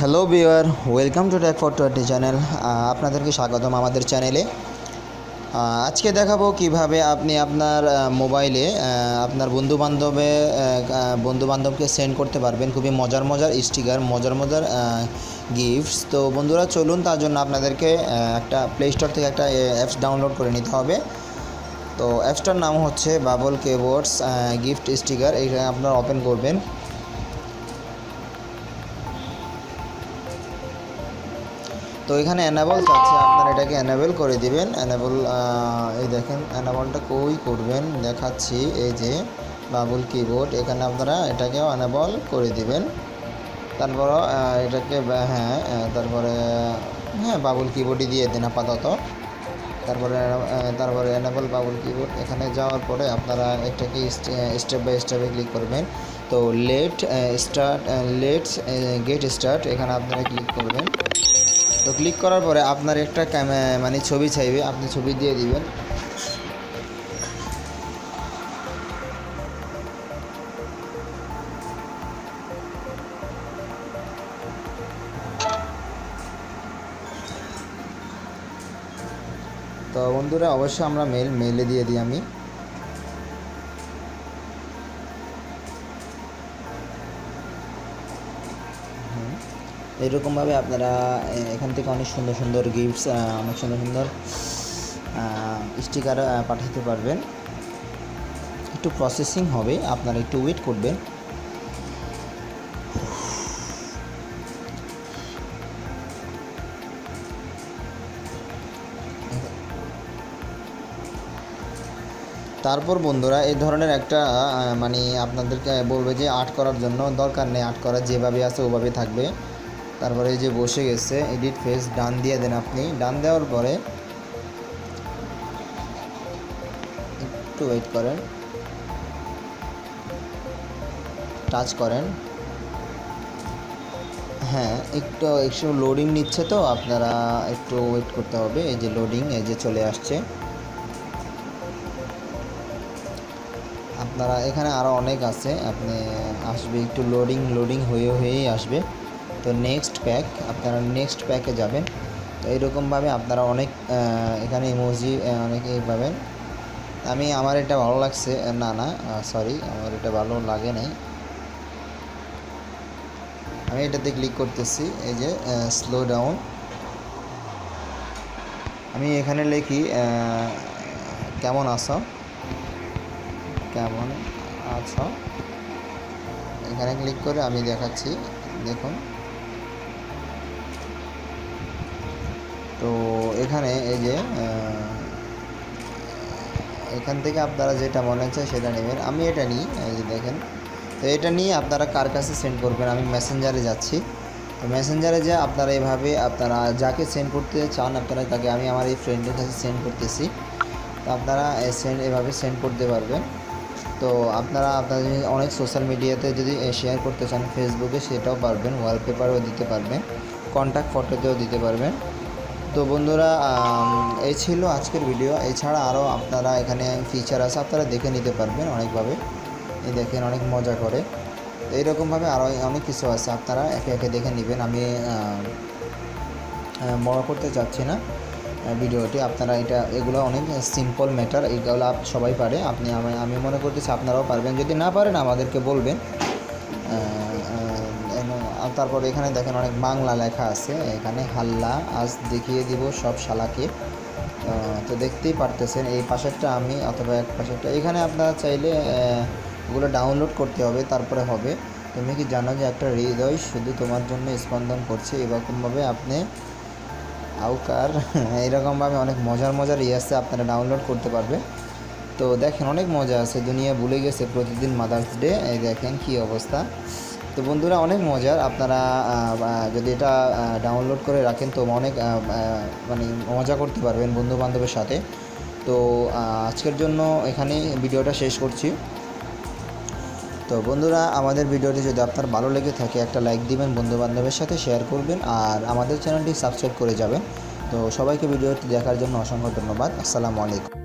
Hello viewer, welcome to tech for 20 channel. আপনাদেরকে স্বাগতম আমাদের চ্যানেলে। আজকে দেখাবো কিভাবে আপনি আপনার মোবাইলে আপনার বন্ধুবান্ধবকে সেন্ড করতে পারবেন খুবই মজার স্টিকার, মজার গিফটস। তো বন্ধুরা চলুন, তার জন্য আপনাদেরকে একটা প্লে স্টোর থেকে একটা অ্যাপস ডাউনলোড করে নিতে হবে। তো অ্যাপসটার নাম হচ্ছে বাবল কিবোর্ডস গিফট স্টিকার। এইটা আপনারা ওপেন করবেন। তো এখানে অ্যানাবল চাচ্ছে, আপনারা এটাকে অ্যানাবল করে দিবেন। অ্যানাবল, এই দেখেন অ্যানাবলটা কই করবেন দেখাচ্ছি। এই যে বাবল কিবোর্ড, এখানে আপনারা এটাকেও অ্যানাবল করে দিবেন। তারপর এটাকে তারপরে বাবল কিবোর্ডই দিয়ে দিন আপাতত। তারপরে অ্যানাবল বাবল কিবোর্ড, এখানে যাওয়ার পরে আপনারা এটাকে স্টেপ বাই স্টেপে ক্লিক করবেন। তো লেটস গেট স্টার্ট, এখানে আপনারা ক্লিক করবেন। তো ক্লিক করার পরে আপনার একটা ছবি চাইবে, আপনি ছবি দিয়ে দিবেন। তো বন্ধুরা অবশ্যই আমরা মেলে দিয়ে দিই আমি। এরকমভাবে আপনারা এখান থেকে অনেক সুন্দর গিফটস, অনেক সুন্দর স্টিকার পাঠাতে পারবেন। একটু প্রসেসিং হবে, আপনারা একটু ওয়েট করবেন। তারপর বন্ধুরা এই ধরনের একটা আপনাদেরকে বলবে যে আর্ট করার জন্য, দরকার নেই আর্ট করার, যেভাবে আছে ওভাবে থাকবে। তারপরে এই যে বসে গেছে এডিট ফেস, ডান দিয়ে দেন। আপনি ডান দেওয়ার পরে একটু ওয়েট করেন, টাচ করেন। একটু লোডিং নিচ্ছে, তো আপনারা একটু ওয়েট করতে হবে। এই যে লোডিং, এই যে চলে আসছে। আপনারা এখানে আরও অনেক আছে, আপনি আসবে, একটু লোডিং হয়েই আসবে। তো নেক্সট প্যাক, আপনারা নেক্সট প্যাকে যাবেন। তো এইরকমভাবে আপনারা অনেক এখানে ইমোজি অনেকেই পাবেন। আমার এটা ভালো লাগছে, সরি, আমার এটা ভালো লাগে নাই। আমি এটাতে ক্লিক করতেছি, এই যে স্লো ডাউন। আমি এখানে লিখি কেমন আছো, এখানে ক্লিক করে আমি দেখাচ্ছি, দেখুন। তো এখানে এই যে এখান থেকে আপনারা যেটা মনে হচ্ছে সেটা নেবেন। আমি এটা নিই, এই যে দেখেন। তো এটা নিয়ে আপনারা কার কাছে সেন্ড করবেন, আমি মেসেঞ্জারে যাচ্ছি। তো মেসেঞ্জারে যে আপনারা এভাবে আপনারা যাকে সেন্ড করতে চান আপনারা তাকে, আমি আমার এই ফ্রেন্ডের কাছে সেন্ড করতেছি। তো আপনারা এভাবে সেন্ড করতে পারবেন। তো আপনারা আপনাদের অনেক সোশ্যাল মিডিয়াতে যদি শেয়ার করতে চান, ফেসবুকে, সেটাও পারবেন। ওয়ালপেপারও দিতে পারবেন, কন্ট্যাক্ট ফটোতেও দিতে পারবেন। তো বন্ধুরা এই ছিল আজকের ভিডিও। এছাড়া আরও আপনারা এখানে ফিচার আছে, আপনারা দেখে নিতে পারবেন অনেকভাবে। এই দেখেন অনেক মজা করে। তো এইরকমভাবে আরও অনেক কিছু আছে, আপনারা একে একে দেখে নেবেন। আমি বড় করতে চাচ্ছি না ভিডিওটি। আপনারা এগুলো অনেক সিম্পল ম্যাটার, এইগুলো সবাই পারে। আমি মনে করতেছি আপনারাও পারবেন। যদি না পারেন আমাদেরকে বলবেন। তারপর এখানে দেখেন অনেক বাংলা লেখা আছে, এখানে হাল্লা আজ দেখিয়ে দিব সব শালাকে। তো দেখতেই পারতেছেন, এই পাশেরটা আমি, অথবা এক পাশেরটা। এখানে আপনারা চাইলে ওগুলো ডাউনলোড করতে হবে, তারপরে হবে। তুমি কি জানো যে একটা হৃদয় শুধু তোমার জন্য স্পন্দন করছে, এরকমভাবে আপনি আউকার এরকমভাবে অনেক মজার আছে, আপনারা ডাউনলোড করতে পারবে। তো দেখেন অনেক মজা আছে। দুনিয়া ভুলে গেছে প্রতিদিন মাদার্স ডে, এই দেখেন কি অবস্থা। তো বন্ধুরা অনেক মজার, আপনারা যদি এটা ডাউনলোড করে রাখেন তো অনেক মজা করতে পারবেন বন্ধুবান্ধবের সাথে। তো আজকের জন্য এখানে ভিডিওটা শেষ করছি। তো বন্ধুরা আমাদের ভিডিওটি যদি আপনার ভালো লেগে থাকে একটা লাইক দিবেন, বন্ধুবান্ধবের সাথে শেয়ার করবেন, আর আমাদের চ্যানেলটি সাবস্ক্রাইব করে যাবেন। তো সবাইকে ভিডিওটি দেখার জন্য অসংখ্য ধন্যবাদ। আসসালামু আলাইকুম।